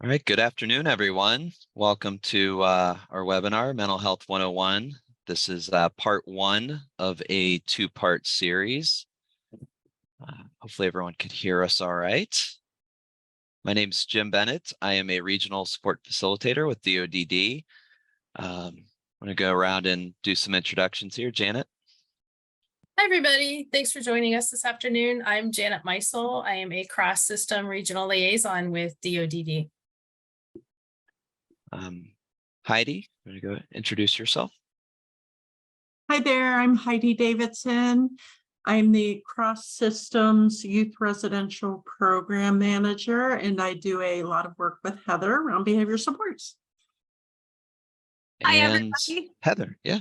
All right, good afternoon, everyone. Welcome to our webinar, Mental Health 101. This is part one of a two-part series. Hopefully everyone could hear us all right. My name is Jim Bennett. I am a regional support facilitator with DODD. I'm going to go around and do some introductions here. Janet. Hi, everybody. Thanks for joining us this afternoon. I'm Janet Meisel. I am a cross-system regional liaison with DODD. Heidi, you want to go introduce yourself? Hi there, I'm Heidi Davidson. I'm the Cross Systems Youth Residential Program Manager, and I do a lot of work with Heather around behavior supports. Hi, And everybody. Heather, yeah.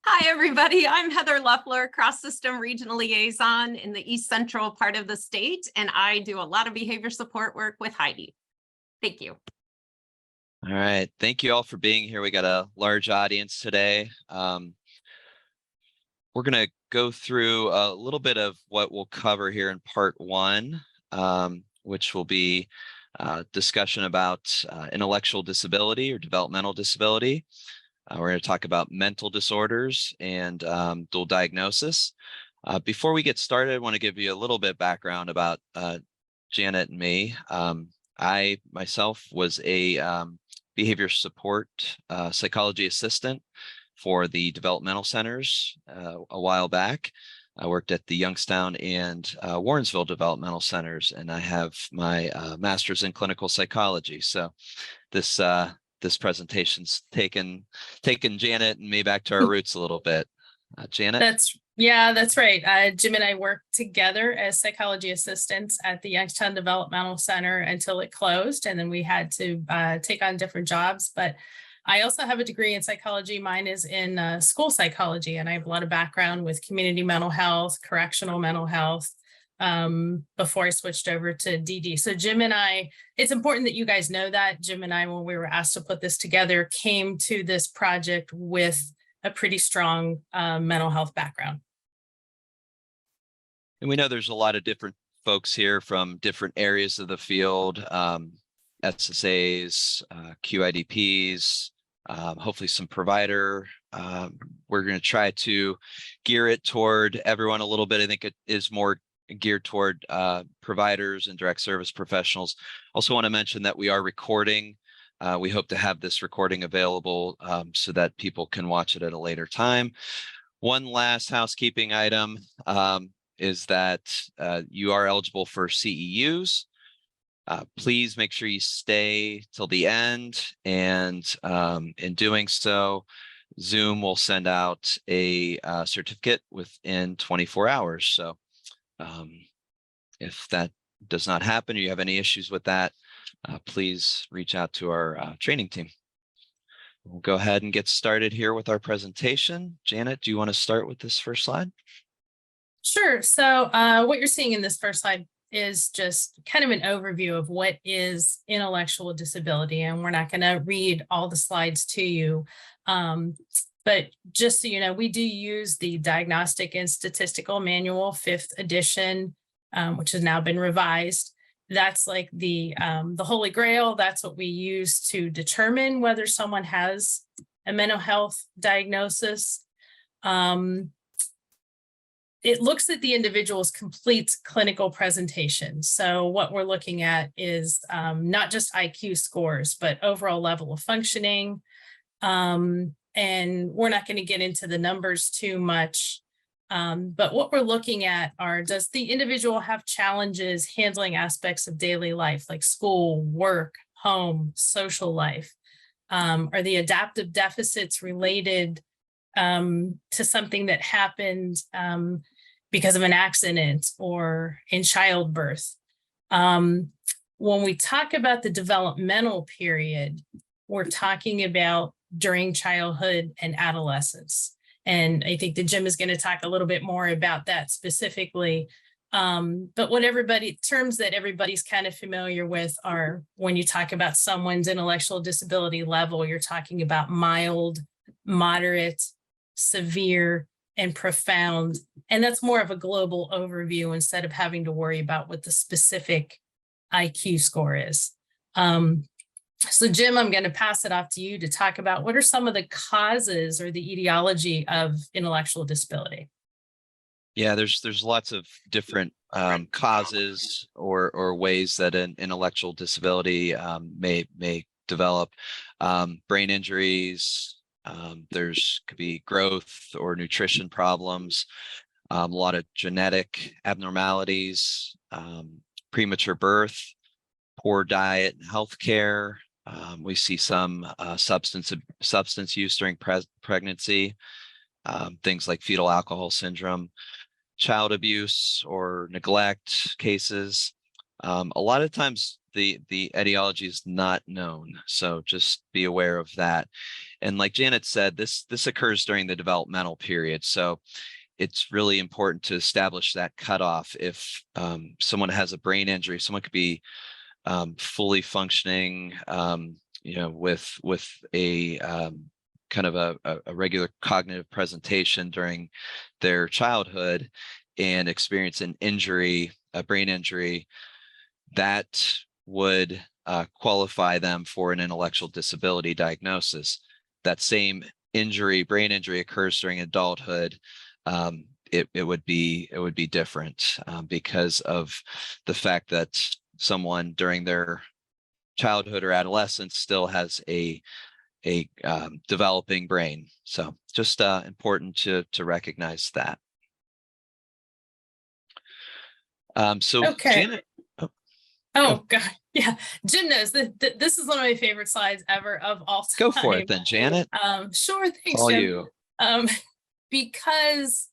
Hi, everybody. I'm Heather Loeffler, Cross System Regional Liaison in the East Central part of the state, and I do a lot of behavior support work with Heidi. Thank you. All right. Thank you all for being here. We got a large audience today. We're going to go through a little bit of what we'll cover here in part one, which will be discussion about intellectual disability or developmental disability. We're going to talk about mental disorders and dual diagnosis. Before we get started, I want to give you a little bit background about Janet and me. I myself was a behavior support psychology assistant for the developmental centers a while back. I worked at the Youngstown and Warrensville developmental centers, and I have my master's in clinical psychology. So this presentation's taken Janet and me back to our roots a little bit. Janet? That's right. Jim and I worked together as psychology assistants at the Youngstown Developmental Center until it closed, and then we had to take on different jobs. But I also have a degree in psychology. Mine is in school psychology, and I have a lot of background with community mental health, correctional mental health, before I switched over to DD. So Jim and I, it's important that you guys know that Jim and I, when we were asked to put this together, came to this project with a pretty strong mental health background. And we know there's a lot of different folks here from different areas of the field, SSAs, QIDPs, hopefully some provider. We're going to try to gear it toward everyone a little bit. I think it is more geared toward providers and direct service professionals. Also want to mention that we are recording. We hope to have this recording available so that people can watch it at a later time. One last housekeeping item is that you are eligible for CEUs. Please make sure you stay till the end, and in doing so, Zoom will send out a certificate within 24 hours. So if that does not happen or you have any issues with that, please reach out to our training team. We'll go ahead and get started here with our presentation. Janet, do you want to start with this first slide? Sure. So what you're seeing in this first slide is just kind of an overview of what is intellectual disability. And we're not going to read all the slides to you. But just so you know, we do use the Diagnostic and Statistical Manual, 5th edition, which has now been revised. That's like the Holy Grail. That's what we use to determine whether someone has a mental health diagnosis. It looks at the individual's complete clinical presentation. So what we're looking at is not just IQ scores, but overall level of functioning. And we're not going to get into the numbers too much. But what we're looking at are, does the individual have challenges handling aspects of daily life, like school, work, home, social life? Are the adaptive deficits related to something that happened because of an accident or in childbirth? When we talk about the developmental period, we're talking about during childhood and adolescence. And I think that Jim is going to talk a little bit more about that specifically. But what terms that everybody's kind of familiar with are, when you talk about someone's intellectual disability level, you're talking about mild, moderate, severe, and profound. And that's more of a global overview instead of having to worry about what the specific IQ score is. So Jim, I'm going to pass it off to you to talk about what are some of the causes or the etiology of intellectual disability. Yeah, there's lots of different causes or ways that an intellectual disability may develop. Brain injuries. There's could be growth or nutrition problems. A lot of genetic abnormalities. Premature birth. Poor diet and healthcare. We see some substance use during pregnancy. Things like fetal alcohol syndrome. Child abuse or neglect cases. A lot of times the etiology is not known, so just be aware of that. And like Janet said, this occurs during the developmental period, so it's really important to establish that cutoff. If someone has a brain injury, someone could be fully functioning, with a kind of a regular cognitive presentation during their childhood and experience an injury, a brain injury, that would qualify them for an intellectual disability diagnosis. That same injury, brain injury, occurs during adulthood. It would be different because of the fact that someone during their childhood or adolescence still has a developing brain. So just important to recognize that. So Okay. Janet. Oh God, yeah. Jim knows that this is one of my favorite slides ever of all time. Go for it then, Janet. Sure, thanks, All Jim. you. Because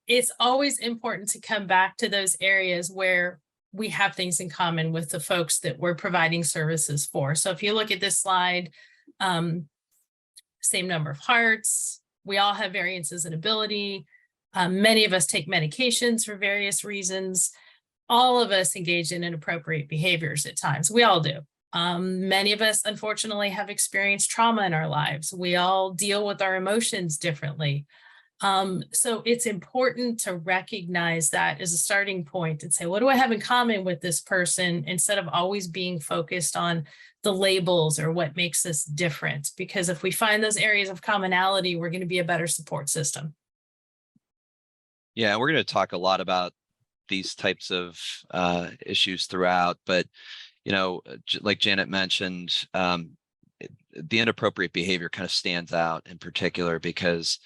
it's always important to come back to those areas where we have things in common with the folks that we're providing services for. So if you look at this slide, same number of hearts, we all have variances in ability. Many of us take medications for various reasons. All of us engage in inappropriate behaviors at times. We all do. Many of us, unfortunately, have experienced trauma in our lives. We all deal with our emotions differently. So it's important to recognize that as a starting point and say, what do I have in common with this person, instead of always being focused on the labels or what makes us different. Because if we find those areas of commonality, we're going to be a better support system. Yeah, we're going to talk a lot about these types of issues throughout, but like Janet mentioned, the inappropriate behavior kind of stands out in particular because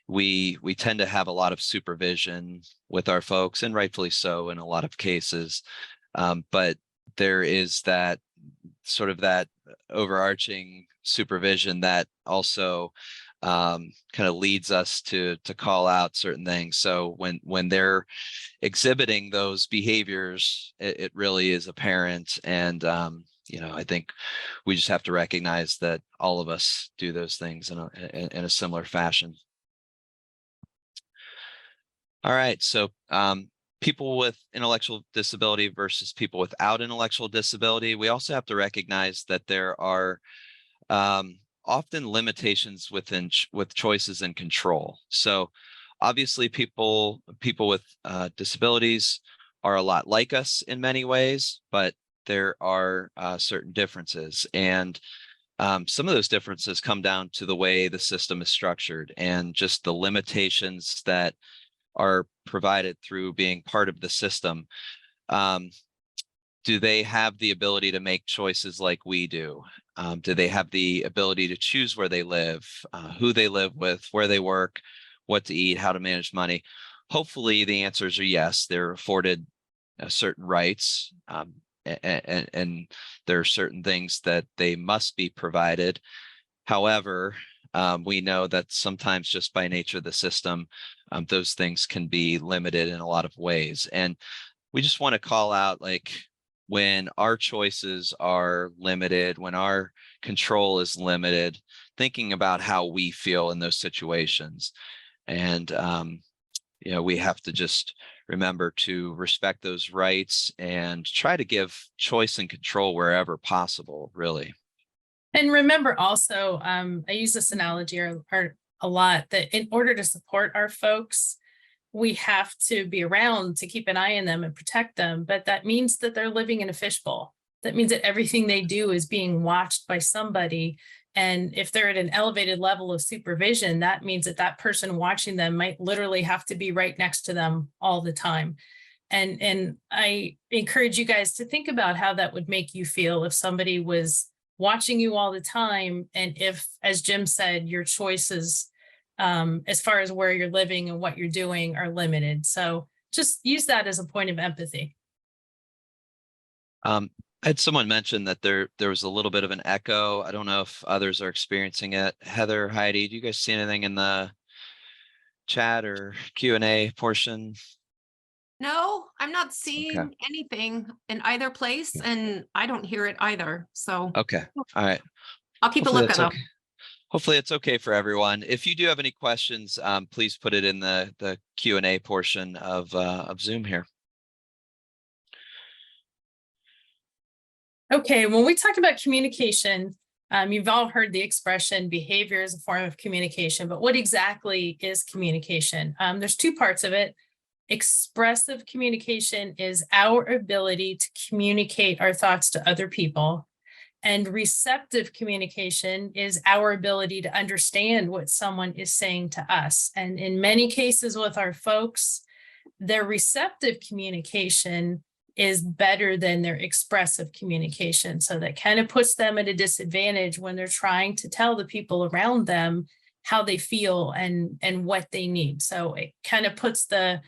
we tend to have a lot of supervision with our folks, and rightfully so in a lot of cases. But there is that sort of that overarching supervision that also kind of leads us to call out certain things. So when they're exhibiting those behaviors, it really is apparent. And I think we just have to recognize that all of us do those things in a similar fashion. All right, so people with intellectual disability versus people without intellectual disability, we also have to recognize that there are often limitations with choices and control. So obviously people with disabilities are a lot like us in many ways, but there are certain differences. And some of those differences come down to the way the system is structured and just the limitations that are provided through being part of the system. Do they have the ability to make choices like we do? Do they have the ability to choose where they live, who they live with, where they work, what to eat, how to manage money? Hopefully the answers are yes. They're afforded certain rights, and there are certain things that they must be provided. However, we know that sometimes just by nature of the system, those things can be limited in a lot of ways. And we just want to call out, like, when our choices are limited, when our control is limited, thinking about how we feel in those situations. And, we have to just remember to respect those rights and try to give choice and control wherever possible, really. And remember also, I use this analogy a lot, that in order to support our folks, we have to be around to keep an eye on them and protect them. But that means that they're living in a fishbowl. That means that everything they do is being watched by somebody. And if they're at an elevated level of supervision, that means that that person watching them might literally have to be right next to them all the time. And I encourage you guys to think about how that would make you feel if somebody was watching you all the time. And if, as Jim said, your choices as far as where you're living and what you're doing are limited. So just use that as a point of empathy. I had someone mention that there was a little bit of an echo. I don't know if others are experiencing it. Heather, Heidi, do you guys see anything in the chat or Q&A portion? No, I'm not seeing anything in either place, and I don't hear it either. So Okay. All right. I'll keep a Hopefully look that's at okay. Hopefully it's okay for everyone. If you do have any questions, please put it in the Q&A portion of Zoom here. Okay, when we talk about communication, you've all heard the expression behavior is a form of communication, but what exactly is communication? There's two parts of it. Expressive communication is our ability to communicate our thoughts to other people. And receptive communication is our ability to understand what someone is saying to us. And in many cases with our folks, their receptive communication is better than their expressive communication. So that kind of puts them at a disadvantage when they're trying to tell the people around them how they feel and what they need. So it kind of puts the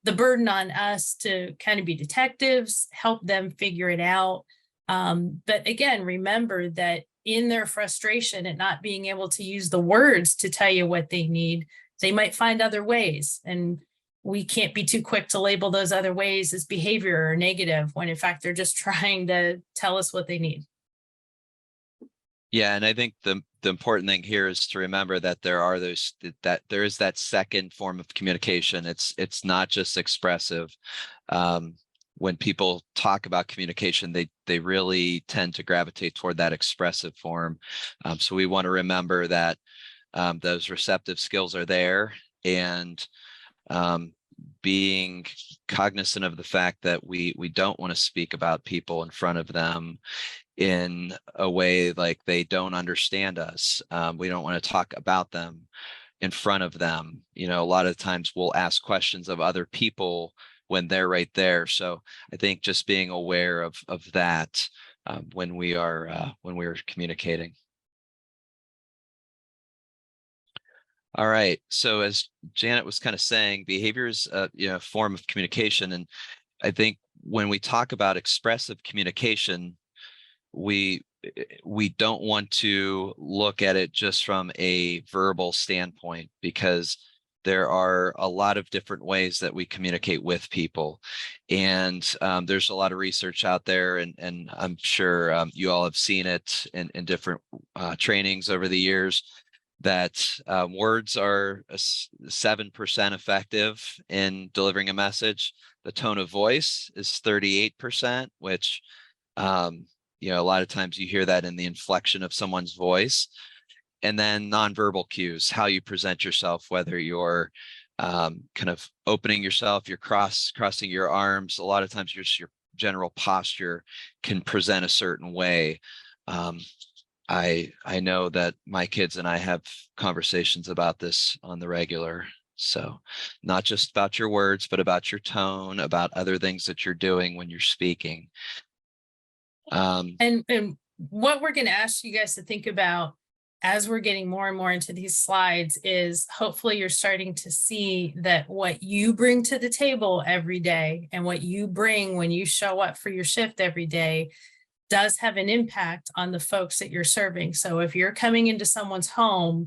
burden on us to kind of be detectives, help them figure it out. But again, remember that in their frustration at not being able to use the words to tell you what they need, they might find other ways. And we can't be too quick to label those other ways as behavior or negative when in fact they're just trying to tell us what they need. Yeah, and I think the important thing here is to remember that there are those that there is that second form of communication. It's not just expressive. When people talk about communication, they really tend to gravitate toward that expressive form. So we want to remember that those receptive skills are there, and being cognizant of the fact that we don't want to speak about people in front of them in a way like they don't understand us. We don't want to talk about them in front of them. You know, a lot of times we'll ask questions of other people when they're right there. So I think just being aware of that when we are communicating. All right. So as Janet was kind of saying, behavior is a form of communication, and I think when we talk about expressive communication, we don't want to look at it just from a verbal standpoint, because there are a lot of different ways that we communicate with people, and there's a lot of research out there, and I'm sure you all have seen it in different trainings over the years, that words are 7% effective in delivering a message. The tone of voice is 38%, which a lot of times you hear that in the inflection of someone's voice. And then nonverbal cues, how you present yourself, whether you're kind of opening yourself, you're crossing your arms. A lot of times your general posture can present a certain way. I know that my kids and I have conversations about this on the regular. So not just about your words, but about your tone, about other things that you're doing when you're speaking. And what we're going to ask you guys to think about as we're getting more and more into these slides is hopefully you're starting to see that what you bring to the table every day and what you bring when you show up for your shift every day does have an impact on the folks that you're serving. So if you're coming into someone's home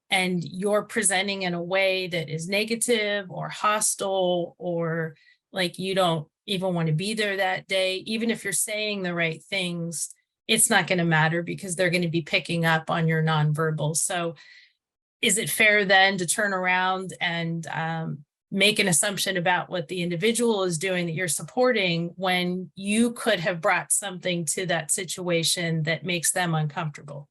and you're presenting in a way that is negative or hostile, or like you don't even want to be there that day, even if you're saying the right things, it's not going to matter because they're going to be picking up on your nonverbal. So is it fair then to turn around and make an assumption about what the individual is doing that you're supporting when you could have brought something to that situation that makes them uncomfortable?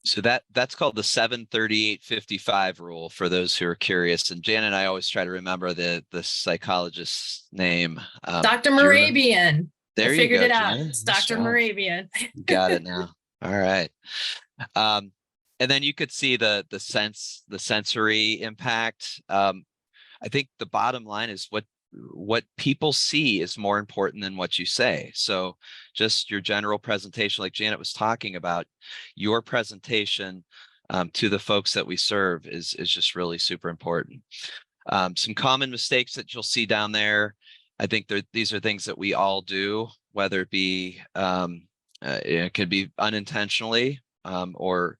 So that's called the 7-38-55 rule, for those who are curious. And Jan and I always try to remember the psychologist's name. Dr. Morabian. There you figured go, it out. Janet. It's Nice Dr. job. Moravian. You got it now. All right. And then you could see the sensory impact. I think the bottom line is what people see is more important than what you say. So just your general presentation, like Janet was talking about, your presentation to the folks that we serve is just really super important. Some common mistakes that you'll see down there. I think these are things that we all do, whether it be it could be unintentionally or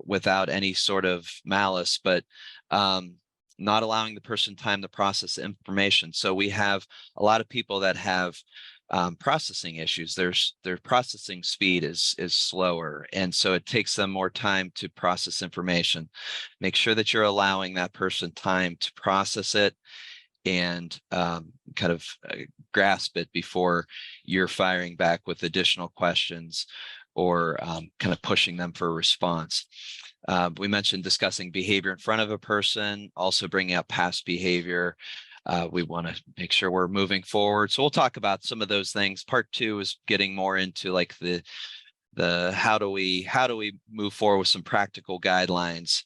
without any sort of malice, but not allowing the person time to process information. So we have a lot of people that have processing issues. Their processing speed is slower, and so it takes them more time to process information. Make sure that you're allowing that person time to process it and kind of grasp it before you're firing back with additional questions or kind of pushing them for a response. We mentioned discussing behavior in front of a person, also bringing up past behavior. We want to make sure we're moving forward. So we'll talk about some of those things. Part 2 is getting more into like the how do we move forward with some practical guidelines.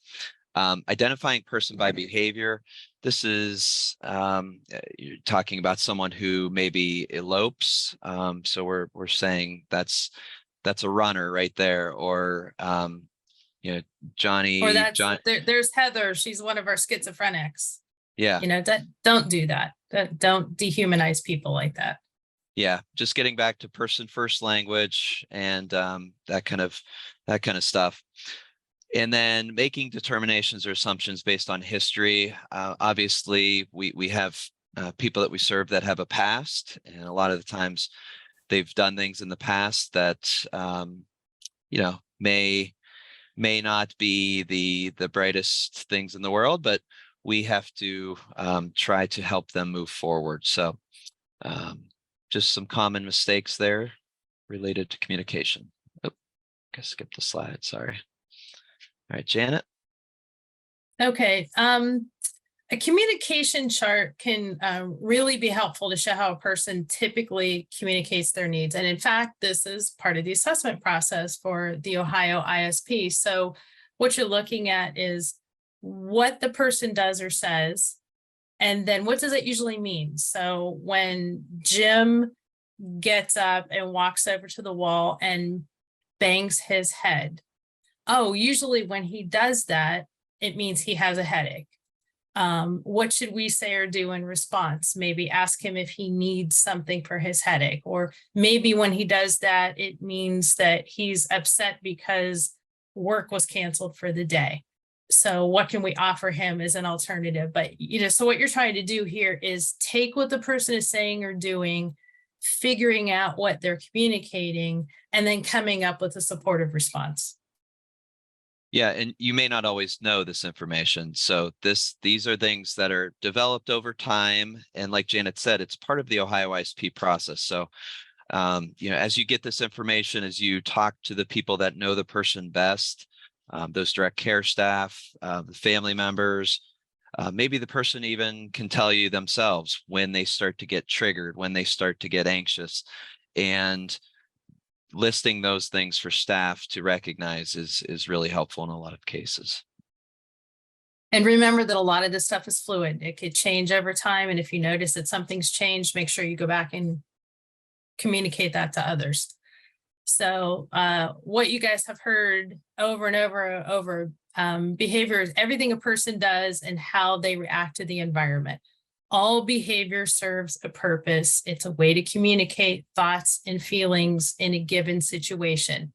Identifying person by behavior. This is you're talking about someone who maybe elopes. So we're saying that's a runner right there, or Johnny. Or there's Heather. She's one of our schizophrenics. Yeah. Don't do that. Don't dehumanize people like that. Yeah, just getting back to person first language and that kind of stuff. And then making determinations or assumptions based on history. Obviously, we have people that we serve that have a past, and a lot of the times they've done things in the past that may not be the brightest things in the world, but we have to try to help them move forward. So just some common mistakes there related to communication. Oh, I skipped the slide, sorry. All right, Janet. Okay. A communication chart can really be helpful to show how a person typically communicates their needs. And in fact, this is part of the assessment process for the Ohio ISP. So what you're looking at is what the person does or says, and then what does it usually mean? So when Jim gets up and walks over to the wall and bangs his head, usually when he does that, it means he has a headache. What should we say or do in response? Maybe ask him if he needs something for his headache, or maybe when he does that, it means that he's upset because work was canceled for the day. So what can we offer him as an alternative? But, so what you're trying to do here is take what the person is saying or doing, figuring out what they're communicating, and then coming up with a supportive response. Yeah, and you may not always know this information. So these are things that are developed over time. And like Janet said, it's part of the Ohio ISP process. So, as you get this information, as you talk to the people that know the person best, those direct care staff, the family members, maybe the person even can tell you themselves when they start to get triggered, when they start to get anxious, and listing those things for staff to recognize is really helpful in a lot of cases. And remember that a lot of this stuff is fluid. It could change over time. And if you notice that something's changed, make sure you go back and communicate that to others. So what you guys have heard over and over behavior is everything a person does and how they react to the environment. All behavior serves a purpose. It's a way to communicate thoughts and feelings in a given situation.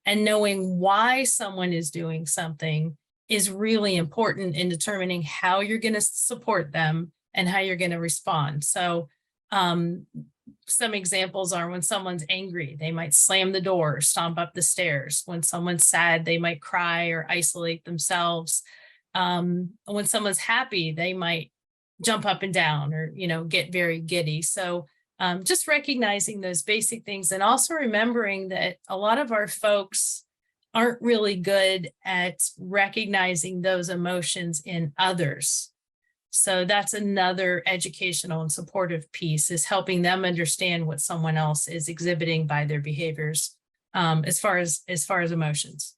And knowing why someone is doing something is really important in determining how you're going to support them and how you're going to respond. So some examples are when someone's angry, they might slam the door, stomp up the stairs. When someone's sad, they might cry or isolate themselves. When someone's happy, they might jump up and down or, get very giddy. So just recognizing those basic things, and also remembering that a lot of our folks aren't really good at recognizing those emotions in others. So that's another educational and supportive piece, is helping them understand what someone else is exhibiting by their behaviors, as far as emotions.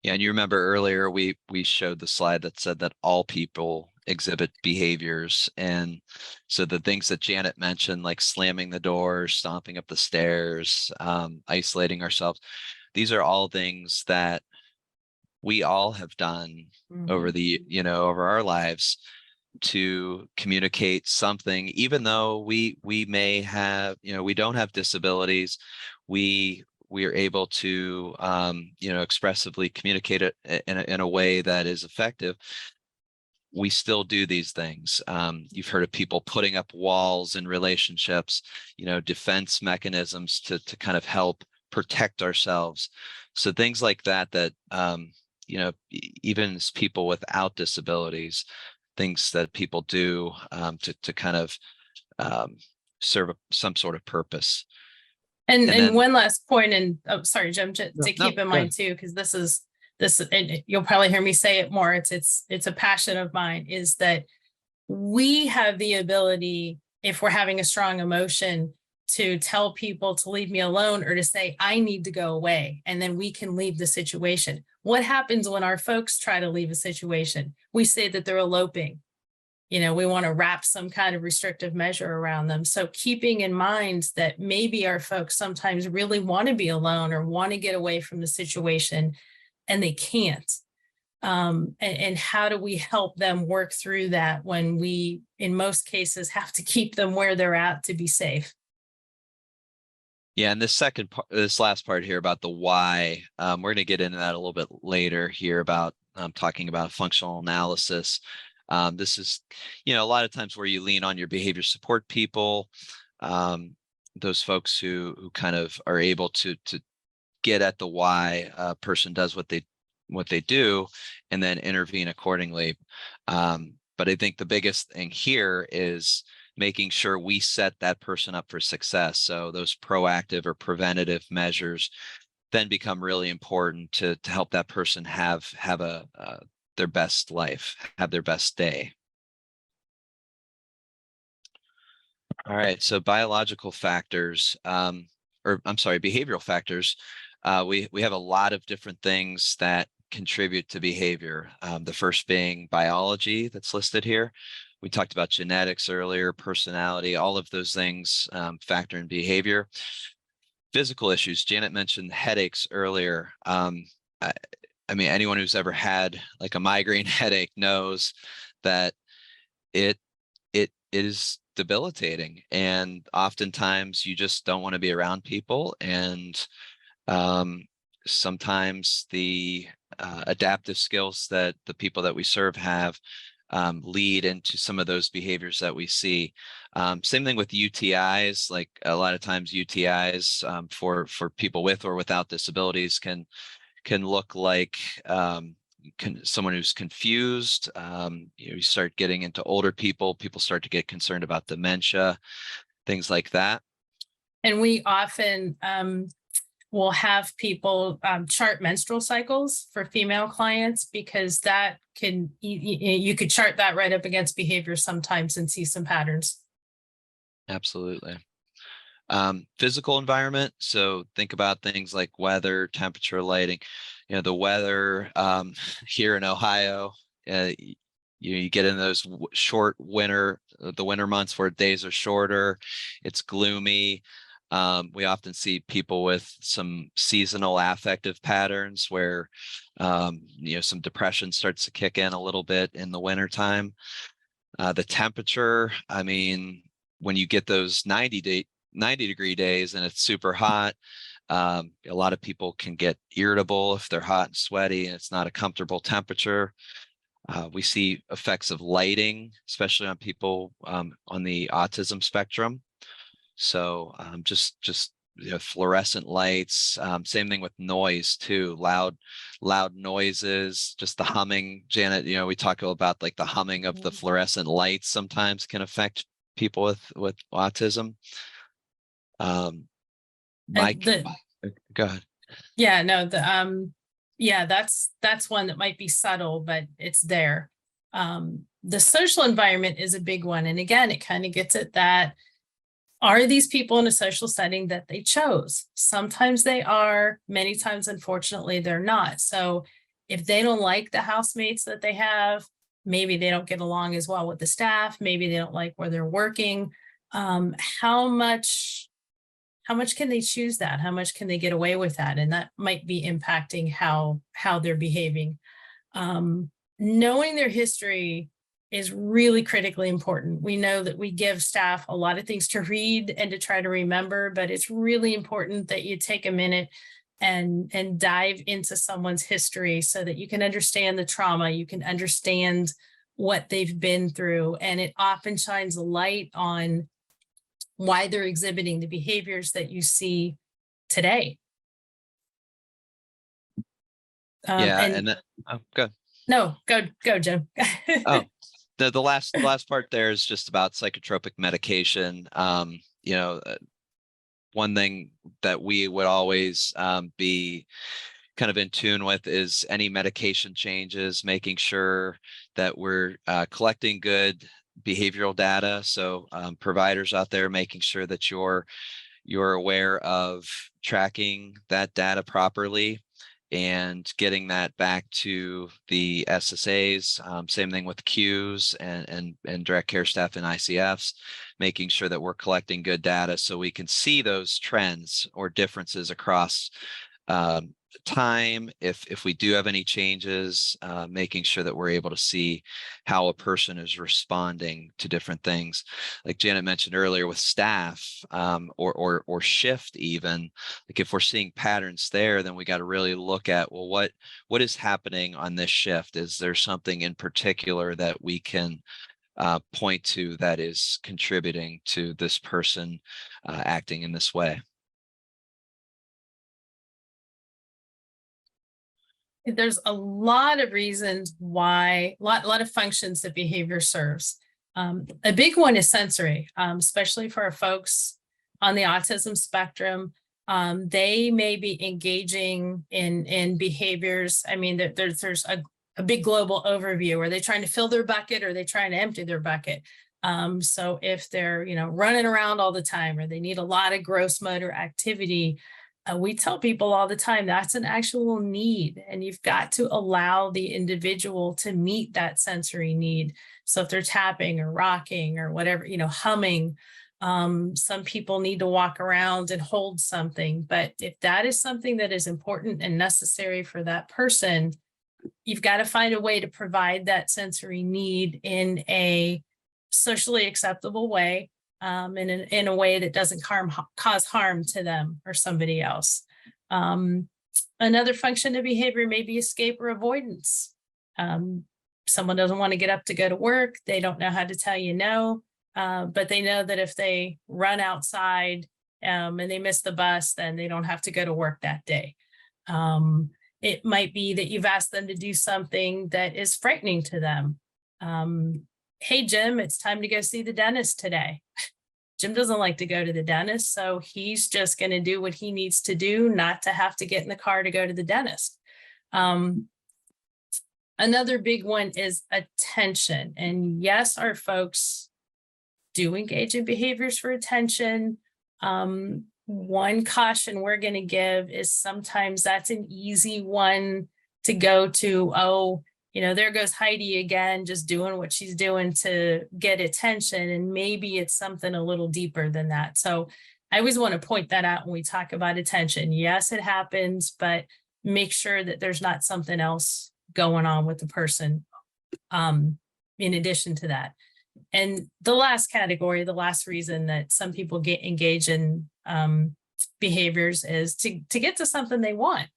Yeah, and you remember earlier we showed the slide that said that all people exhibit behaviors, and so the things that Janet mentioned, like slamming the door, stomping up the stairs, isolating ourselves, these are all things that we all have done over over our lives to communicate something, even though we may have, we don't have disabilities, we are able to expressively communicate it in a way that is effective. We still do these things. You've heard of people putting up walls in relationships, defense mechanisms to kind of help protect ourselves. So things like that even as people without disabilities, things that people do to kind of serve some sort of purpose. And then, one last point, and sorry, Jim, to keep in mind too, because this, and you'll probably hear me say it more. It's a passion of mine, is that we have the ability, if we're having a strong emotion, to tell people to leave me alone, or to say, I need to go away, and then we can leave the situation. What happens when our folks try to leave a situation? We say that they're eloping. We want to wrap some kind of restrictive measure around them. So keeping in mind that maybe our folks sometimes really want to be alone or want to get away from the situation, and they can't. And how do we help them work through that when we, in most cases, have to keep them where they're at to be safe? Yeah, and this last part here about the why, we're going to get into that a little bit later here about talking about functional analysis. This is, a lot of times where you lean on your behavior support people, those folks who kind of are able to get at the why a person does what they do, and then intervene accordingly. But I think the biggest thing here is making sure we set that person up for success. So those proactive or preventative measures then become really important to help that person have their best life, have their best day. All right, so biological factors, behavioral factors. We have a lot of different things that contribute to behavior. The first being biology that's listed here. We talked about genetics earlier, personality, all of those things factor in behavior. Physical issues, Janet mentioned headaches earlier. I mean, anyone who's ever had like a migraine headache knows that it is debilitating, and oftentimes you just don't want to be around people, and sometimes the adaptive skills that the people that we serve have lead into some of those behaviors that we see. Same thing with UTIs. Like a lot of times UTIs for people with or without disabilities can look like someone who's confused. You start getting into older people start to get concerned about dementia, things like that. And we often will have people chart menstrual cycles for female clients, because that can, you could chart that right up against behavior sometimes and see some patterns. Absolutely. Physical environment. So think about things like weather, temperature, lighting. The weather here in Ohio, you get in those short the winter months where days are shorter, it's gloomy. We often see people with some seasonal affective patterns where some depression starts to kick in a little bit in the wintertime. The temperature, I mean, when you get those 90-degree days and it's super hot, a lot of people can get irritable if they're hot and sweaty and it's not a comfortable temperature. We see effects of lighting, especially on people on the autism spectrum. So just fluorescent lights. Same thing with noise too. Loud noises. Just the humming. Janet, we talk about like the humming of the fluorescent lights sometimes can affect people with autism. Mike, go ahead. Yeah, no, that's one that might be subtle, but it's there. The social environment is a big one. And again, it kind of gets at that. Are these people in a social setting that they chose? Sometimes they are, many times, unfortunately, they're not. So if they don't like the housemates that they have, maybe they don't get along as well with the staff, maybe they don't like where they're working. How much can they choose that? How much can they get away with that? And that might be impacting how they're behaving. Knowing their history is really critically important. We know that we give staff a lot of things to read and to try to remember, but it's really important that you take a minute and dive into someone's history so that you can understand the trauma, you can understand what they've been through, and it often shines a light on why they're exhibiting the behaviors that you see today. Yeah, and then, oh, good. No, go, Jim. Oh, the last part there is just about psychotropic medication. One thing that we would always be kind of in tune with is any medication changes, making sure that we're collecting good behavioral data. So providers out there, making sure that you're aware of tracking that data properly and getting that back to the SSAs. Same thing with Qs and direct care staff and ICFs, making sure that we're collecting good data so we can see those trends or differences across time. If we do have any changes, making sure that we're able to see how a person is responding to different things. Like Janet mentioned earlier with staff, or shift even, like if we're seeing patterns there, then we got to really look at, well, what is happening on this shift? Is there something in particular that we can point to that is contributing to this person acting in this way? There's a lot of reasons why, a lot of functions that behavior serves. A big one is sensory, especially for our folks on the autism spectrum. They may be engaging in behaviors. I mean, there's a big global overview. Are they trying to fill their bucket, or are they trying to empty their bucket? So if they're, running around all the time, or they need a lot of gross motor activity, we tell people all the time that's an actual need, and you've got to allow the individual to meet that sensory need. So if they're tapping or rocking or whatever, humming, some people need to walk around and hold something. But if that is something that is important and necessary for that person, you've got to find a way to provide that sensory need in a socially acceptable way. In a way that doesn't cause harm to them or somebody else. Another function of behavior may be escape or avoidance. Someone doesn't want to get up to go to work. They don't know how to tell you no, but they know that if they run outside and they miss the bus, then they don't have to go to work that day. It might be that you've asked them to do something that is frightening to them. Hey, Jim, it's time to go see the dentist today. Jim doesn't like to go to the dentist, so he's just going to do what he needs to do, not to have to get in the car to go to the dentist. Another big one is attention. And yes, our folks do engage in behaviors for attention. One caution we're going to give is sometimes that's an easy one to go to. Oh, there goes Heidi again, just doing what she's doing to get attention. And maybe it's something a little deeper than that. So I always want to point that out when we talk about attention. Yes, it happens, but make sure that there's not something else going on with the person in addition to that. And the last category, the last reason that some people engage in behaviors is to get to something they want.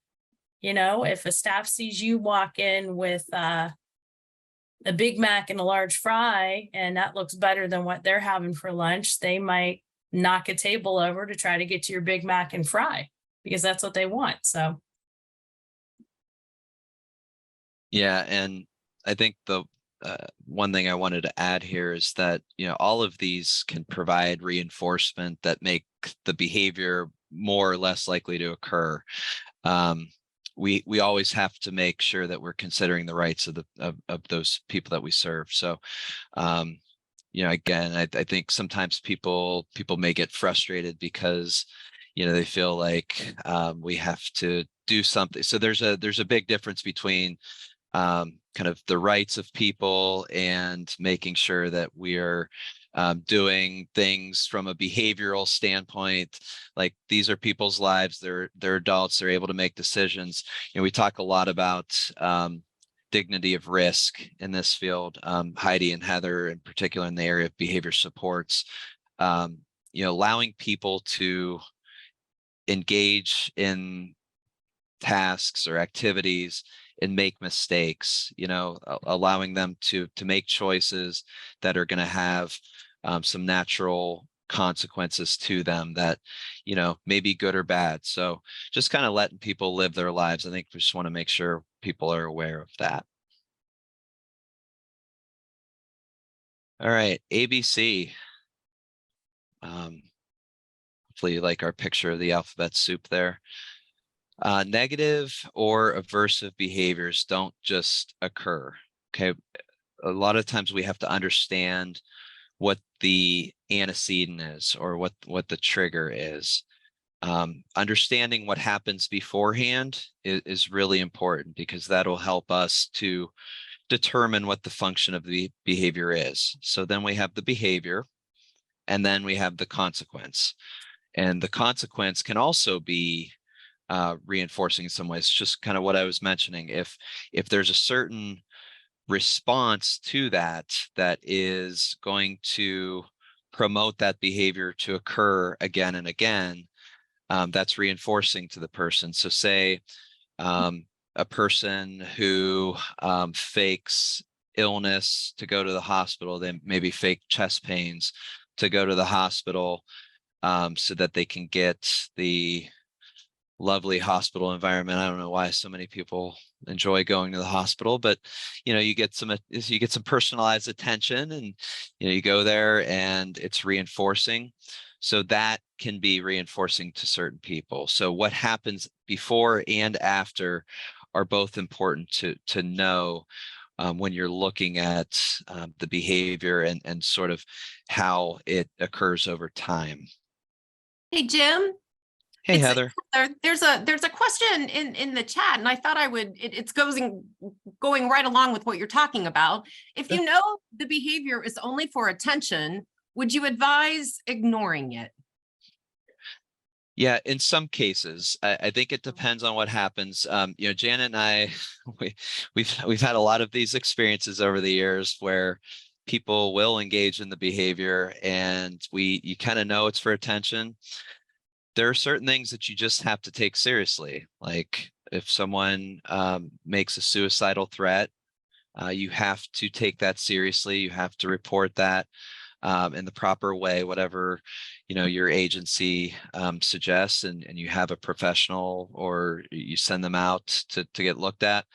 If a staff sees you walk in with a Big Mac and a large fry, and that looks better than what they're having for lunch, they might knock a table over to try to get to your Big Mac and fry because that's what they want. So. Yeah. And I think the one thing I wanted to add here is that, all of these can provide reinforcement that make the behavior more or less likely to occur. we always have to make sure that we're considering the rights of the of those people that we serve. So again, I think sometimes people may get frustrated because they feel like we have to do something. So there's a big difference between kind of the rights of people and making sure that we're doing things from a behavioral standpoint. Like, these are people's lives, they're adults, they're able to make decisions. We talk a lot about dignity of risk in this field. Heidi and Heather in particular in the area of behavior supports, allowing people to engage in tasks or activities and make mistakes, allowing them to make choices that are going to have some natural consequences to them that, may be good or bad. So just kind of letting people live their lives. I think we just want to make sure people are aware of that. All right, ABC. Hopefully you like our picture of the alphabet soup there. Negative or aversive behaviors don't just occur. Okay. A lot of times we have to understand what the antecedent is, or what the trigger is. Understanding what happens beforehand is really important, because that'll help us to determine what the function of the behavior is. So then we have the behavior, and then we have the consequence. And the consequence can also be reinforcing in some ways, just kind of what I was mentioning. If there's a certain response to that is going to promote that behavior to occur again and again, that's reinforcing to the person. So say a person who fakes illness to go to the hospital, then maybe fake chest pains to go to the hospital so that they can get the lovely hospital environment. I don't know why so many people enjoy going to the hospital, but you get some personalized attention, and you go there and it's reinforcing. So that can be reinforcing to certain people. So what happens before and after are both important to know when you're looking at the behavior and sort of how it occurs over time. Hey, Jim. Hey, Heather. There's a question in the chat, and I thought it's going right along with what you're talking about. If you know the behavior is only for attention, would you advise ignoring it? Yeah, in some cases, I think it depends on what happens. Janet and I, we've had a lot of these experiences over the years where people will engage in the behavior, and you kind of know it's for attention. There are certain things that you just have to take seriously. Like, if someone makes a suicidal threat, you have to take that seriously. You have to report that in the proper way, whatever your agency suggests, and you have a professional, or you send them out to get looked at.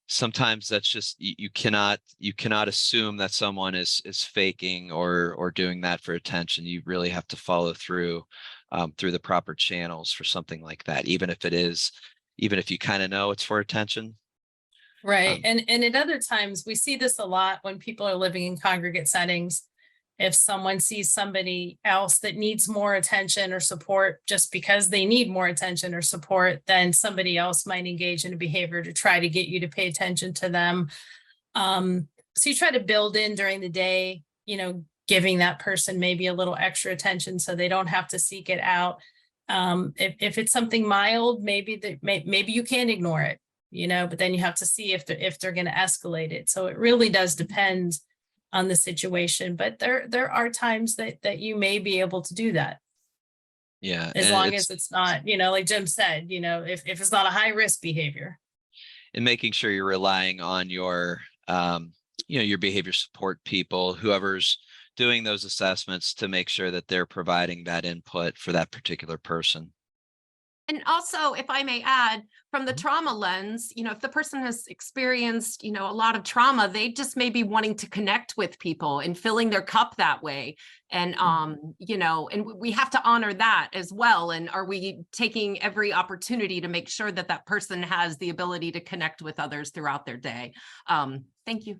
Sometimes that's just, you cannot assume that someone is faking or doing that for attention. You really have to follow through the proper channels for something like that, even if you kind of know it's for attention. Right. And at other times, we see this a lot when people are living in congregate settings. If someone sees somebody else that needs more attention or support just because they need more attention or support, then somebody else might engage in a behavior to try to get you to pay attention to them. So you try to build in during the day, giving that person maybe a little extra attention so they don't have to seek it out. If it's something mild, maybe you can ignore it, but then you have to see if they're going to escalate it. So it really does depend on the situation, but there are times that you may be able to do that. Yeah. As long as it's not, like Jim said, if it's not a high risk behavior. And making sure you're relying on your your behavior support people, whoever's doing those assessments, to make sure that they're providing that input for that particular person. And also, if I may add, from the trauma lens, if the person has experienced, a lot of trauma, they just may be wanting to connect with people and filling their cup that way. And, and we have to honor that as well. And are we taking every opportunity to make sure that that person has the ability to connect with others throughout their day? Thank you.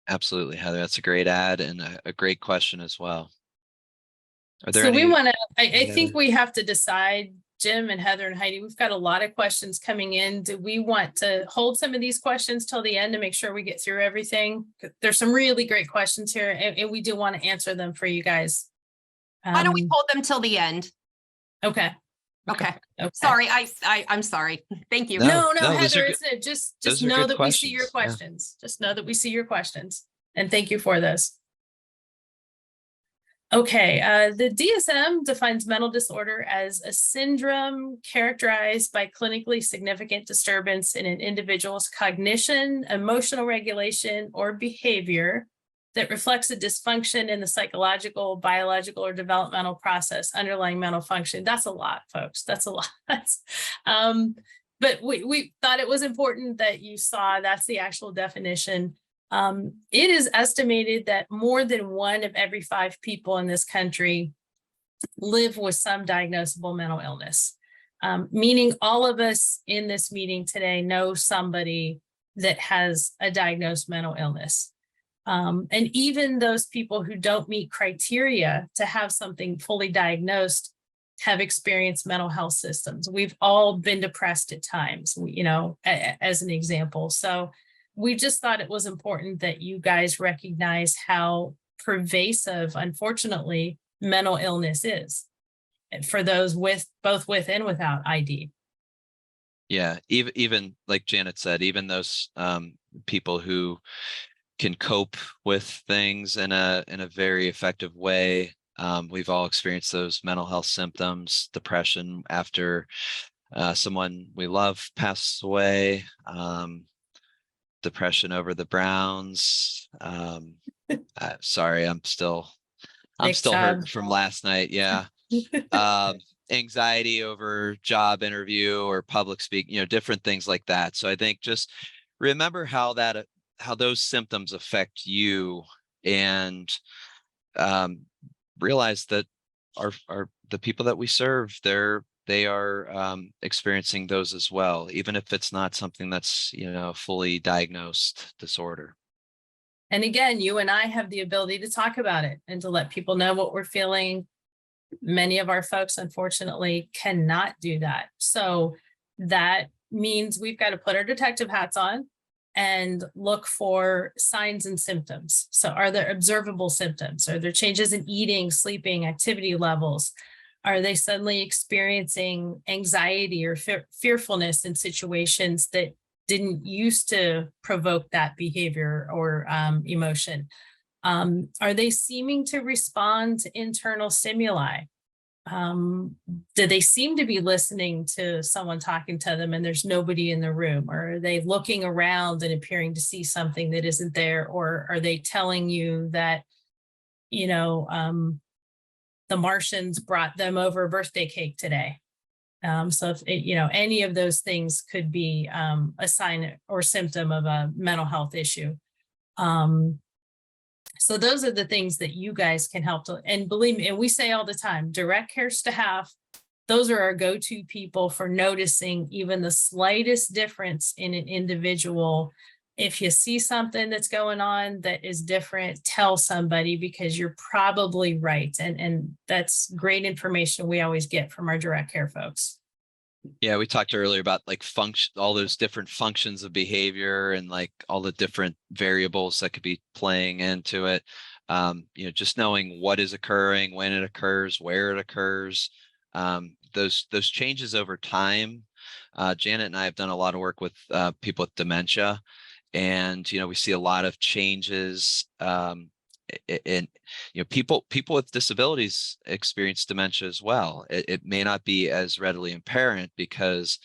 Absolutely, Heather. That's a great ad and a great question as well. Are there So we any? want to, I any think other- we have to decide, Jim and Heather and Heidi, we've got a lot of questions coming in. Do we want to hold some of these questions till the end to make sure we get through everything? 'Cause there's some really great questions here and we do want to answer them for you guys. Why don't we hold them till the end? Okay. Okay. Okay. Sorry, I'm sorry. Thank you. No, No, those are Heather, good- it's it. Just those are know good that we see your questions. Yeah. questions. Just know that we see your questions. And thank you for this. Okay, the DSM defines mental disorder as a syndrome characterized by clinically significant disturbance in an individual's cognition, emotional regulation, or behavior that reflects a dysfunction in the psychological, biological, or developmental process underlying mental function. That's a lot, folks. That's a lot. But we thought it was important that you saw that's the actual definition. It is estimated that more than 1 of every 5 people in this country live with some diagnosable mental illness, meaning all of us in this meeting today know somebody that has a diagnosed mental illness. And even those people who don't meet criteria to have something fully diagnosed have experienced mental health systems. We've all been depressed at times, as an example. So we just thought it was important that you guys recognize how pervasive, unfortunately, mental illness is for those both with and without ID. Yeah, even like Janet said, even those people who can cope with things in a very effective way. We've all experienced those mental health symptoms, depression after someone we love passed away. Depression over the Browns. Sorry, I'm still hurt from last night. Yeah. Anxiety over job interview or public speaking, different things like that. So I think just remember how those symptoms affect you, and realize that the people that we serve, they are experiencing those as well, even if it's not something that's, fully diagnosed disorder. And again, you and I have the ability to talk about it and to let people know what we're feeling. Many of our folks, unfortunately, cannot do that. So that means we've got to put our detective hats on and look for signs and symptoms. So are there observable symptoms? Are there changes in eating, sleeping, activity levels? Are they suddenly experiencing anxiety or fearfulness in situations that didn't used to provoke that behavior or emotion? Are they seeming to respond to internal stimuli? Do they seem to be listening to someone talking to them and there's nobody in the room? Or are they looking around and appearing to see something that isn't there? Or are they telling you that, the Martians brought them over a birthday cake today? So if any of those things could be a sign or symptom of a mental health issue. So those are the things that you guys can help to, and believe me, and we say all the time, direct care staff, those are our go-to people for noticing even the slightest difference in an individual. If you see something that's going on that is different, tell somebody, because you're probably right. And that's great information we always get from our direct care folks. Yeah, we talked earlier about all those different functions of behavior and like all the different variables that could be playing into it. Just knowing what is occurring, when it occurs, where it occurs, those changes over time. Janet and I have done a lot of work with people with dementia, and we see a lot of changes and people with disabilities experience dementia as well. It may not be as readily apparent because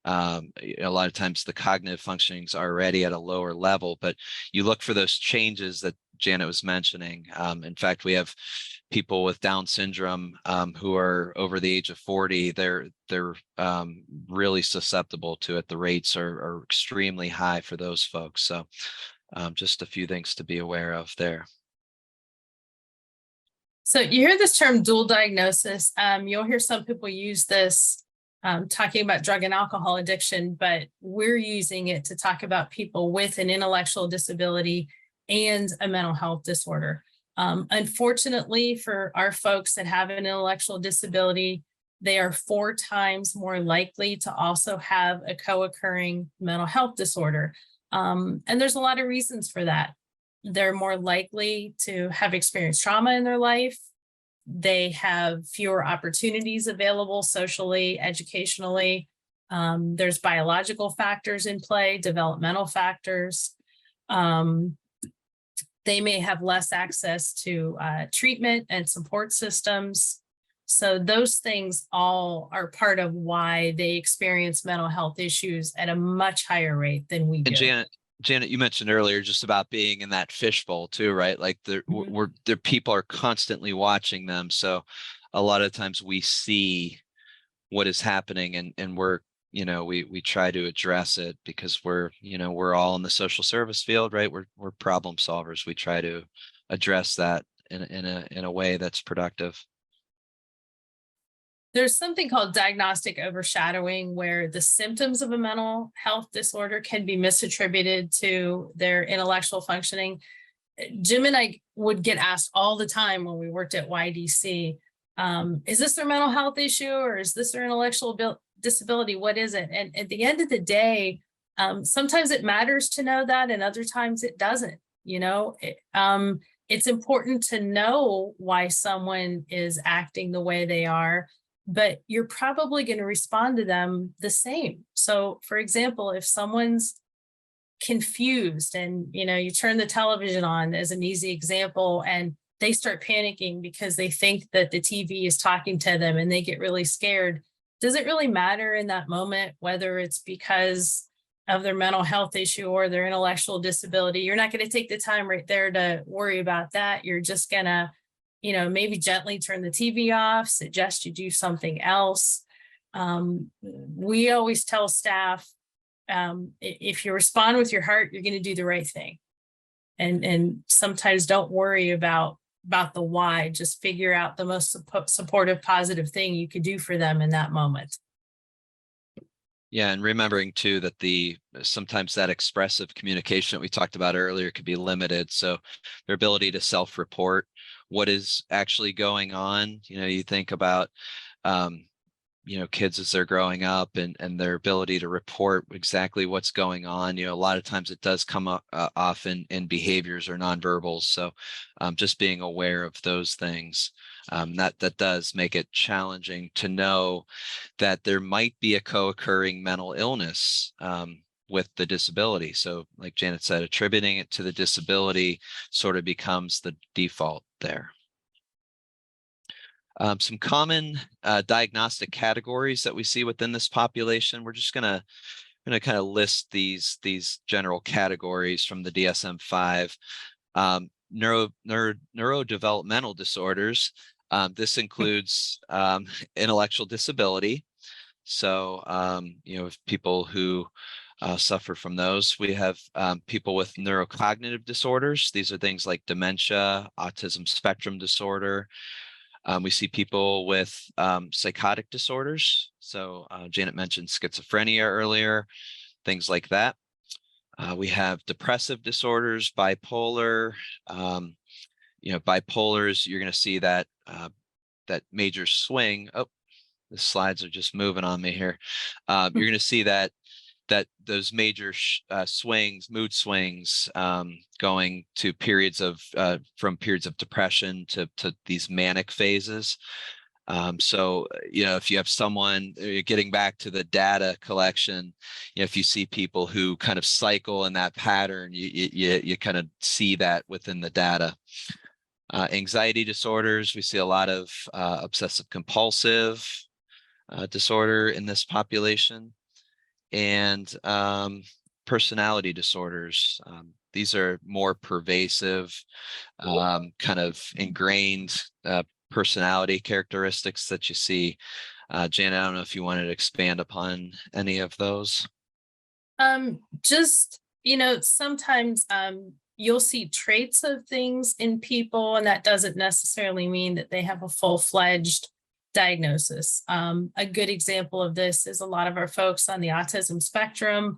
a lot of times the cognitive functionings are already at a lower level, but you look for those changes Janet was mentioning. In fact, we have people with Down syndrome who are over the age of 40. They're really susceptible to it. The rates are extremely high for those folks. So just a few things to be aware of there. So you hear this term dual diagnosis. You'll hear some people use this talking about drug and alcohol addiction, but we're using it to talk about people with an intellectual disability and a mental health disorder. Unfortunately, for our folks that have an intellectual disability, they are 4 times more likely to also have a co-occurring mental health disorder. And there's a lot of reasons for that. They're more likely to have experienced trauma in their life. They have fewer opportunities available socially, educationally. There's biological factors in play, developmental factors. They may have less access to treatment and support systems. So those things all are part of why they experience mental health issues at a much higher rate than we do. And Janet, you mentioned earlier just about being in that fishbowl too, right? Like people are constantly watching them. So a lot of times we see what is happening and we're, we try to address it because we're all in the social service field, right? We're problem solvers. We try to address that in a way that's productive. There's something called diagnostic overshadowing where the symptoms of a mental health disorder can be misattributed to their intellectual functioning. Jim and I would get asked all the time when we worked at YDC, is this their mental health issue or is this their intellectual disability? What is it? And at the end of the day, sometimes it matters to know that and other times it doesn't. It's important to know why someone is acting the way they are, but you're probably going to respond to them the same. So for example, if someone's confused and, you turn the television on as an easy example, and they start panicking because they think that the TV is talking to them and they get really scared, does it really matter in that moment, whether it's because of their mental health issue or their intellectual disability? You're not going to take the time right there to worry about that. You're just going to maybe gently turn the TV off, suggest you do something else. We always tell staff, if you respond with your heart, you're going to do the right thing. And sometimes don't worry about the why, just figure out the most supportive, positive thing you could do for them in that moment. Yeah, and remembering too that sometimes that expressive communication that we talked about earlier could be limited. So their ability to self-report what is actually going on. You think about kids as they're growing up and their ability to report exactly what's going on. A lot of times it does come up often in behaviors or nonverbals. So just being aware of those things, that does make it challenging to know that there might be a co-occurring mental illness with the disability. So like Janet said, attributing it to the disability sort of becomes the default there. Some common diagnostic categories that we see within this population. We're just gonna kind of list these general categories from the DSM-5. Neurodevelopmental disorders. This includes intellectual disability. So people who suffer from those. We have people with neurocognitive disorders. These are things like dementia, autism spectrum disorder. We see people with psychotic disorders. So Janet mentioned schizophrenia earlier, things like that. We have depressive disorders, bipolar. Bipolars, you're going to see that that major swing. Oh, the slides are just moving on me here. You're going to see that those major mood swings, going to periods of from periods of depression to these manic phases. So if you have someone, getting back to the data collection, if you see people who kind of cycle in that pattern, you kind of see that within the data. Anxiety disorders, we see a lot of obsessive compulsive disorder in this population. And personality disorders. these are more pervasive, kind of ingrained personality characteristics that you see. Janet, I don't know if you wanted to expand upon any of those. Just, sometimes you'll see traits of things in people, and that doesn't necessarily mean that they have a full-fledged diagnosis. A good example of this is a lot of our folks on the autism spectrum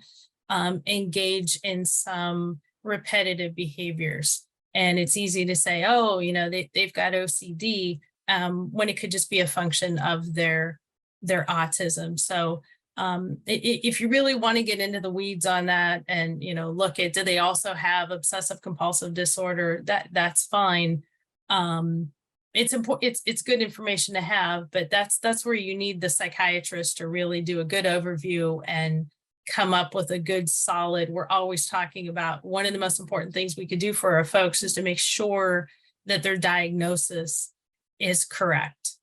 engage in some repetitive behaviors. And it's easy to say, oh, they've got OCD, when it could just be a function of their autism. So if you really want to get into the weeds on that and, look at, do they also have obsessive compulsive disorder? That's fine. It's important. It's good information to have, but that's where you need the psychiatrist to really do a good overview and come up with a good solid. We're always talking about one of the most important things we could do for our folks is to make sure that their diagnosis is correct.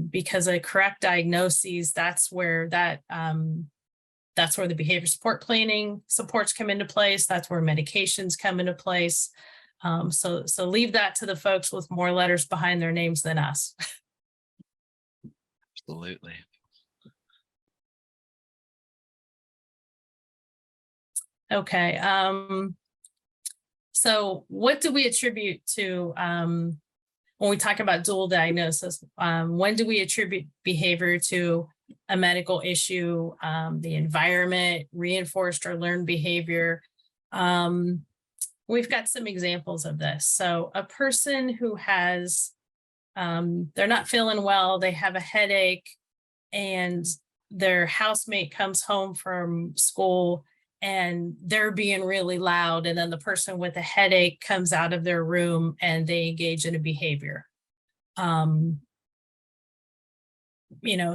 Because a correct diagnosis, that's where the behavior support planning supports come into place. That's where medications come into place. So leave that to the folks with more letters behind their names than us. Absolutely. Okay. So what do we attribute to when we talk about dual diagnosis? When do we attribute behavior to a medical issue, the environment, reinforced or learned behavior? We've got some examples of this. So a person who has, they're not feeling well, they have a headache, and their housemate comes home from school and they're being really loud, and then the person with a headache comes out of their room and they engage in a behavior.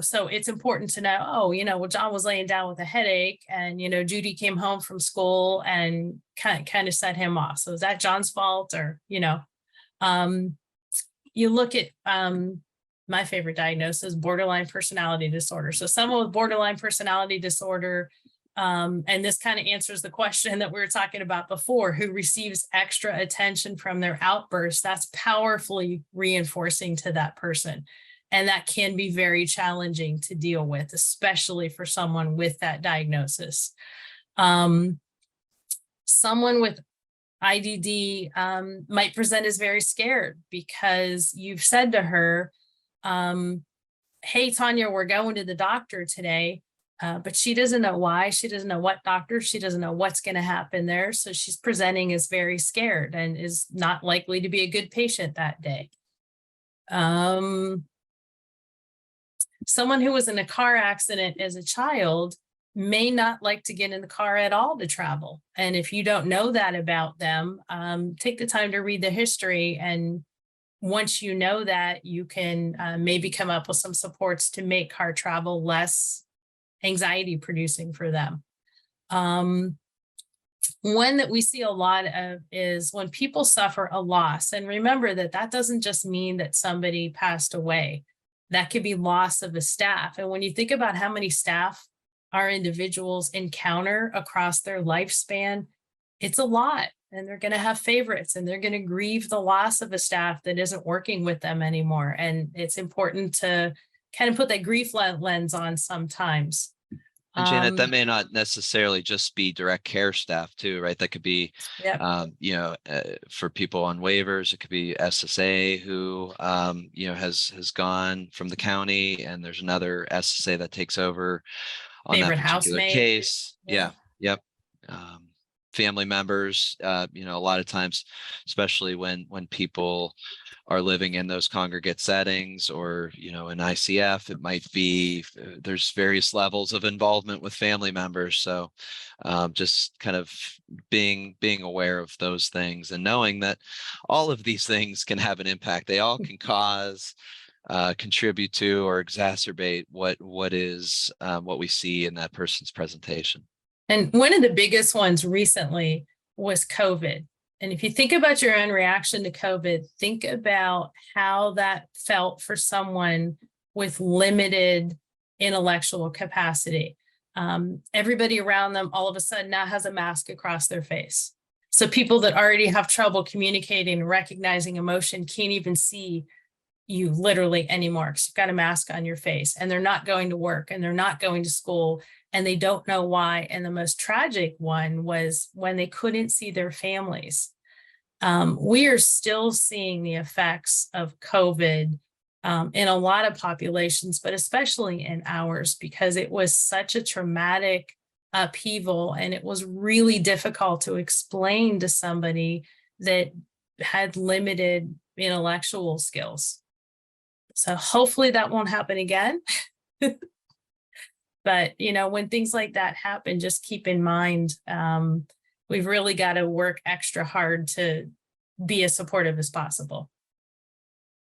So it's important to know, well, John was laying down with a headache, and, Judy came home from school and kind of set him off. So is that John's fault? Or, you look at my favorite diagnosis, borderline personality disorder. So someone with borderline personality disorder, and this kind of answers the question that we were talking about before, who receives extra attention from their outbursts, that's powerfully reinforcing to that person. And that can be very challenging to deal with, especially for someone with that diagnosis. Someone with IDD might present as very scared because you've said to her, hey, Tanya, we're going to the doctor today. But she doesn't know why. She doesn't know what doctor. She doesn't know what's going to happen there. So she's presenting as very scared and is not likely to be a good patient that day. Someone who was in a car accident as a child may not like to get in the car at all to travel. And if you don't know that about them, take the time to read the history. And once you know that, you can maybe come up with some supports to make car travel less anxiety producing for them. One that we see a lot of is when people suffer a loss. And remember that doesn't just mean that somebody passed away. That could be loss of a staff. And when you think about how many staff our individuals encounter across their lifespan, it's a lot. And they're going to have favorites, and they're going to grieve the loss of a staff that isn't working with them anymore. And it's important to kind of put that grief lens on sometimes. And Janet, that may not necessarily just be direct care staff too, right? That could be, yep. For people on waivers, it could be SSA who, has gone from the county, and there's another SSA that takes over on Favorite that particular housemate. case. Yeah. Yep. Family members, a lot of times, especially when people are living in those congregate settings, or, in ICF, it might be, there's various levels of involvement with family members. So just kind of being aware of those things and knowing that all of these things can have an impact. They all can cause, contribute to, or exacerbate what we see in that person's presentation. And one of the biggest ones recently was COVID. And if you think about your own reaction to COVID, think about how that felt for someone with limited intellectual capacity. Everybody around them all of a sudden now has a mask across their face. So people that already have trouble communicating and recognizing emotion can't even see you literally anymore because you've got a mask on your face, and they're not going to work and they're not going to school and they don't know why. And the most tragic one was when they couldn't see their families. We are still seeing the effects of COVID in a lot of populations, but especially in ours, because it was such a traumatic upheaval and it was really difficult to explain to somebody that had limited intellectual skills. So hopefully that won't happen again. But, when things like that happen, just keep in mind, we've really got to work extra hard to be as supportive as possible.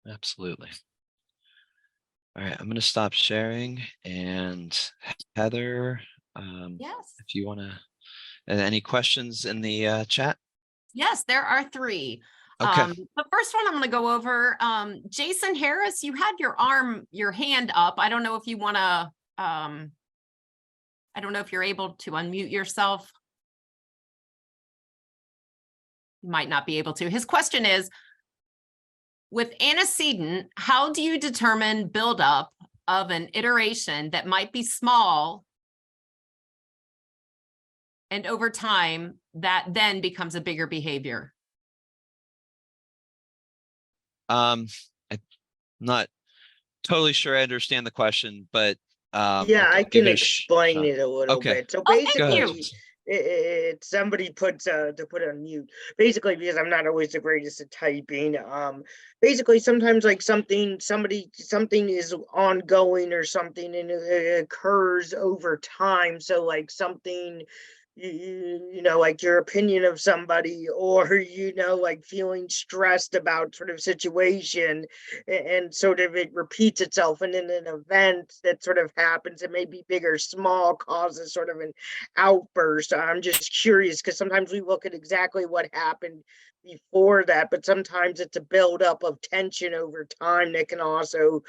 Absolutely. All right, I'm going to stop sharing, and Heather, Yes. if you want to, any questions in the chat? Yes, there are 3. Okay. The first one I'm going to go over, Jason Harris, you had your hand up. I don't know if you want to, I don't know if you're able to unmute yourself. You might not be able to. His question is, with antecedent, how do you determine buildup of an iteration that might be small and over time that then becomes a bigger behavior? I'm not totally sure I understand the question, but Yeah, I give can it a explain shot. it a little Okay. bit. So Oh, thank Go ahead, basically, you. Jason. somebody puts to put on mute. Basically, because I'm not always the greatest at typing. Basically, sometimes like something is ongoing or something, and it occurs over time. So like something. You know, like your opinion of somebody, or like feeling stressed about sort of situation, and sort of it repeats itself, and in an event that sort of happens, it may be big or small, causes sort of an outburst. I'm just curious because sometimes we look at exactly what happened before that, but sometimes it's a buildup of tension over time that can also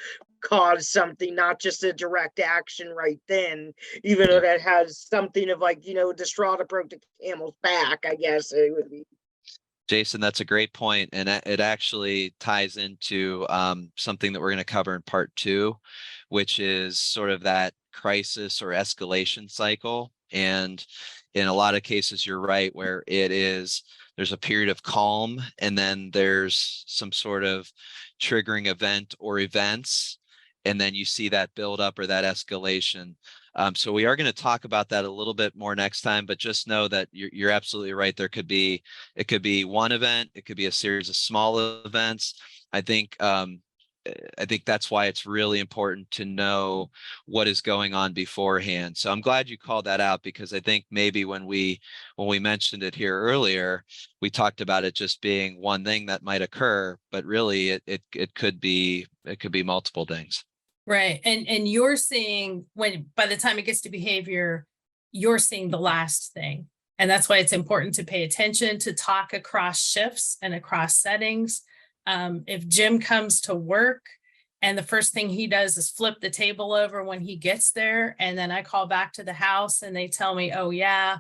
cause something, not just a direct action right then, even though that has something of like, the straw that broke the camel's back, I guess it would be. Jason, that's a great point, and it actually ties into something that we're going to cover in part 2, which is sort of that crisis or escalation cycle. And in a lot of cases, you're right, where there's a period of calm, and then there's some sort of triggering event or events, and then you see that build up or that escalation. So we are going to talk about that a little bit more next time, but just know that you're absolutely right. It could be one event, it could be a series of small events. I think that's why it's really important to know what is going on beforehand. So I'm glad you called that out, because I think maybe when we mentioned it here earlier, we talked about it just being one thing that might occur, but really it could be multiple things. Right. And you're seeing, when by the time it gets to behavior, you're seeing the last thing. And that's why it's important to pay attention, to talk across shifts and across settings. If Jim comes to work and the first thing he does is flip the table over when he gets there, and then I call back to the house and they tell me, oh yeah,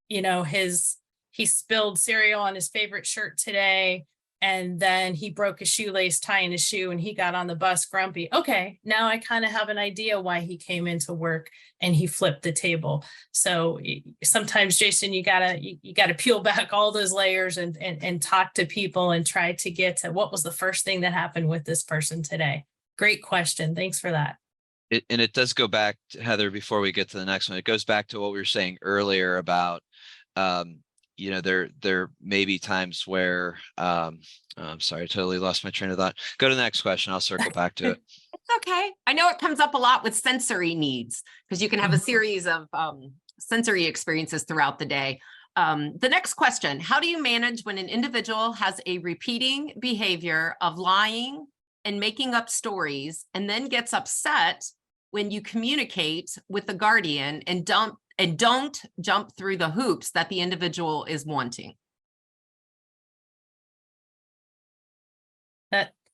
he spilled cereal on his favorite shirt today, and then he broke a shoelace tying his shoe and he got on the bus grumpy. Okay, now I kind of have an idea why he came into work and he flipped the table. So sometimes, Jason, you gotta peel back all those layers and talk to people and try to get to what was the first thing that happened with this person today. Great question. Thanks for that. And it does go back to, Heather, before we get to the next one, it goes back to what we were saying earlier about there may be times where I'm sorry, I totally lost my train of thought. Go to the next question. I'll circle back to it. It's okay. I know it comes up a lot with sensory needs, because you can have a series of sensory experiences throughout the day. The next question, how do you manage when an individual has a repeating behavior of lying and making up stories, and then gets upset when you communicate with the guardian and don't jump through the hoops that the individual is wanting?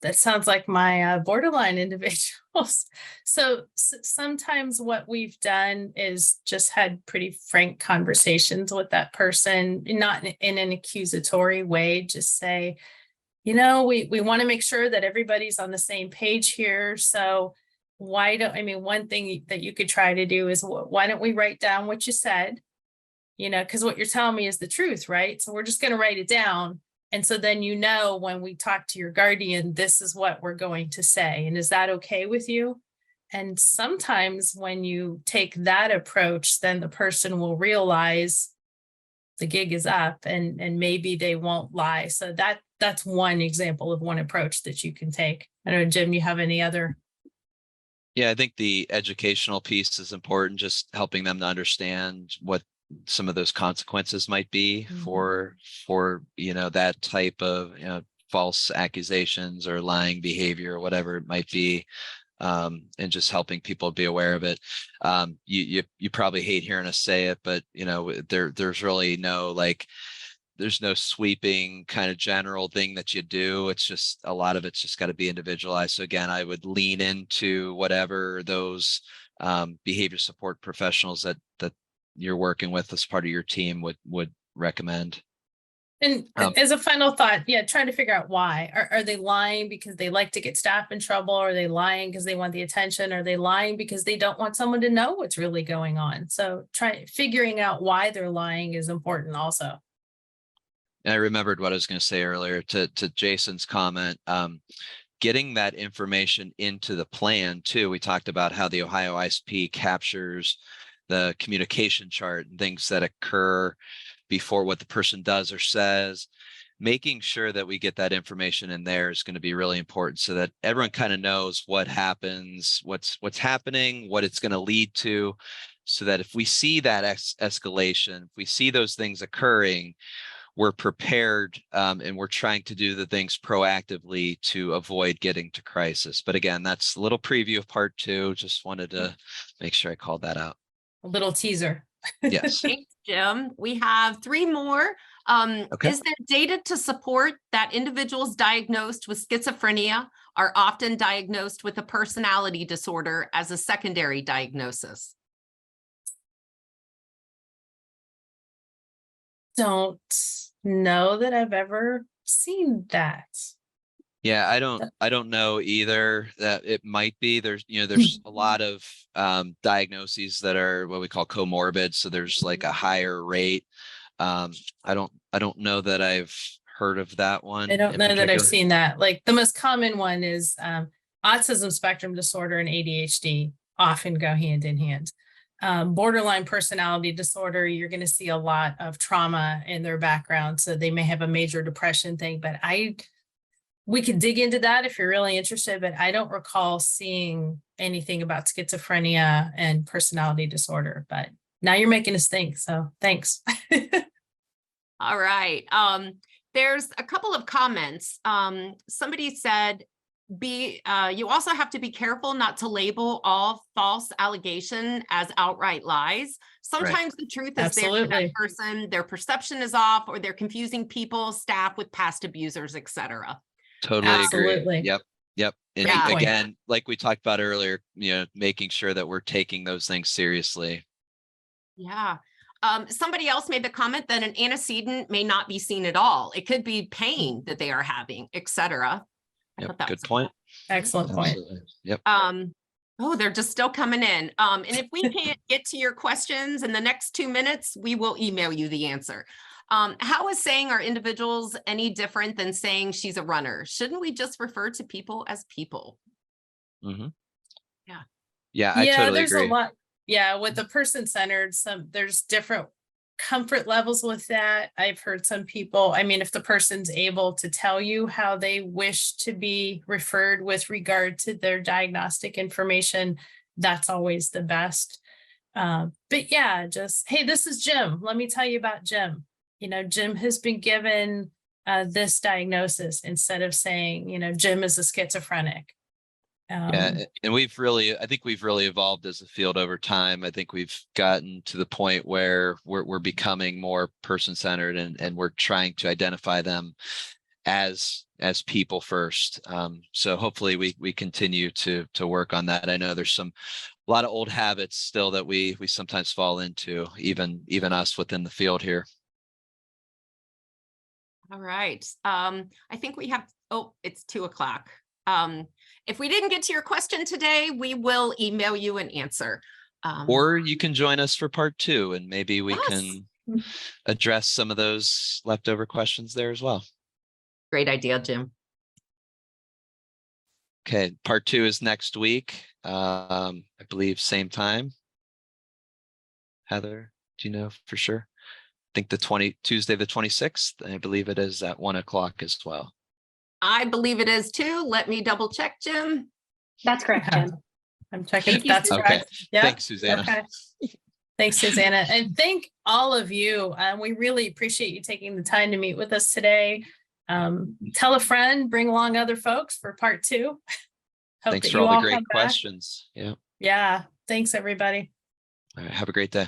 That sounds like my borderline individuals. So sometimes what we've done is just had pretty frank conversations with that person, not in an accusatory way, just say, you know, we want to make sure that everybody's on the same page here. So why don't, I mean, one thing that you could try to do is why don't we write down what you said? You know, because what you're telling me is the truth, right? So we're just going to write it down. And so then, you know, when we talk to your guardian, this is what we're going to say. And is that okay with you? And sometimes when you take that approach, then the person will realize the gig is up and maybe they won't lie. So that's one example of one approach that you can take. I don't know, Jim, you have any other? Yeah, I think the educational piece is important, just helping them to understand what some of those consequences might be for that type of false accusations or lying behavior or whatever it might be, and just helping people be aware of it. You probably hate hearing us say it, but there's really no there's no sweeping kind of general thing that you do. It's just a lot of it's just got to be individualized. So again, I would lean into whatever those behavior support professionals that you're working with as part of your team would recommend. And as a final thought, trying to figure out why. Are they lying because they like to get staff in trouble? Are they lying because they want the attention? Are they lying because they don't want someone to know what's really going on? So figuring out why they're lying is important also. And I remembered what I was going to say earlier to Jason's comment. Getting that information into the plan too. We talked about how the Ohio ISP captures the communication chart and things that occur before what the person does or says. Making sure that we get that information in there is going to be really important so that everyone kind of knows what happens, what's happening, what it's going to lead to, so that if we see that escalation, if we see those things occurring, we're prepared, and we're trying to do the things proactively to avoid getting to crisis. But again, that's a little preview of part 2. Just wanted to make sure I called that out. A little teaser. Yes. Thanks, Jim. We have 3 more. Okay. Is there data to support that individuals diagnosed with schizophrenia are often diagnosed with a personality disorder as a secondary diagnosis? Don't know that I've ever seen that. Yeah, I don't know either. That it might be. There's a lot of diagnoses that are what we call comorbid, so there's like a higher rate. I don't know that I've heard of that one. I don't know that I've seen that. Like the most common one is autism spectrum disorder and ADHD often go hand in hand. Borderline personality disorder, you're going to see a lot of trauma in their background. So they may have a major depression thing, but we can dig into that if you're really interested, but I don't recall seeing anything about schizophrenia and personality disorder, but now you're making us think. So thanks. All right. There's a couple of comments. Somebody said, you also have to be careful not to label all false allegation as outright lies. Sometimes the truth is there for that person, their perception is off, or they're confusing people, staff with past abusers, etc. Totally agree. Yep. And Yeah. again, like we talked about earlier, making sure that we're taking those things seriously. Yeah. Somebody else made the comment that an antecedent may not be seen at all. It could be pain that they are having, etc. Yep, good point. Excellent point. Absolutely. Yep. Oh, they're just still coming in. And if we can't get to your questions in the next 2 minutes, we will email you the answer. How is saying are individuals any different than saying she's a runner? Shouldn't we just refer to people as people? Mm-hmm. Yeah. Yeah, I totally there's agree. a lot. Yeah, with the person-centered, there's different comfort levels with that. I've heard some people, I mean, if the person's able to tell you how they wish to be referred with regard to their diagnostic information, that's always the best. But yeah, just, hey, this is Jim. Let me tell you about Jim. Jim has been given this diagnosis, instead of saying, Jim is a schizophrenic. Yeah, and I think we've really evolved as a field over time. I think we've gotten to the point where we're becoming more person-centered and we're trying to identify them as people first. So hopefully we continue to work on that. I know there's a lot of old habits still that we sometimes fall into, even us within the field here. All right. I think we have, oh, it's 2:00. If we didn't get to your question today, we will email you an answer. Or you can join us for part 2, and maybe we Yes. can address some of those leftover questions there as well. Great idea, Jim. Okay, part 2 is next week. I believe same time. Heather, do you know for sure? I think Tuesday the 26th. I believe it is at 1:00 as well. I believe it is too. Let me double check, Jim. That's correct, Yeah. Jim. I'm checking if Thank you, that's Okay. correct. Yep. Thanks, Susanna. Okay. Thanks, Susanna. And thank all of you. We really appreciate you taking the time to meet with us today. Tell a friend, bring along other folks for part 2. Hope Thanks that for you all the all great come back. questions. Yeah. Yeah. Thanks, everybody. All right. Have a great day.